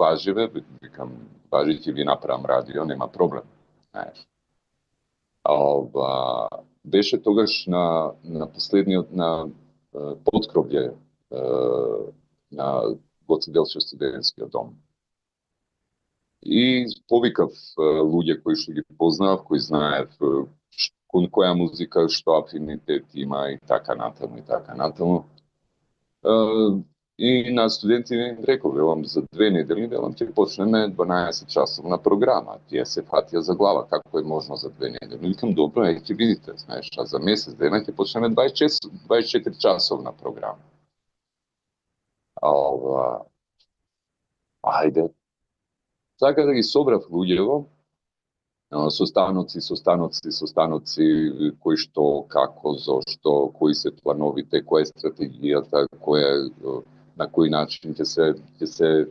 важиве, викам, важи ќе ви направам радио, нема проблем, знаеш. Беше тогаш на последниот на поткровје на Гоце Делчев студентскиот дом. И повикав луѓе кои што ги познав, кои знаев кон која музика што афинитет има и така натаму. И на студенти им реков, велам, за 2 недели, велам, ќе почнеме 12 часовна програма. Тие се фатија за глава, како е можно за 2 недели. Викам, добро, ќе видите, знаеш, а за месец дена ќе почнеме 24 часовна програма. Ајде. Така да ги собрав луѓево, состаноци, кои што, како, зошто, кои се плановите, која е стратегијата, на кој начин ќе се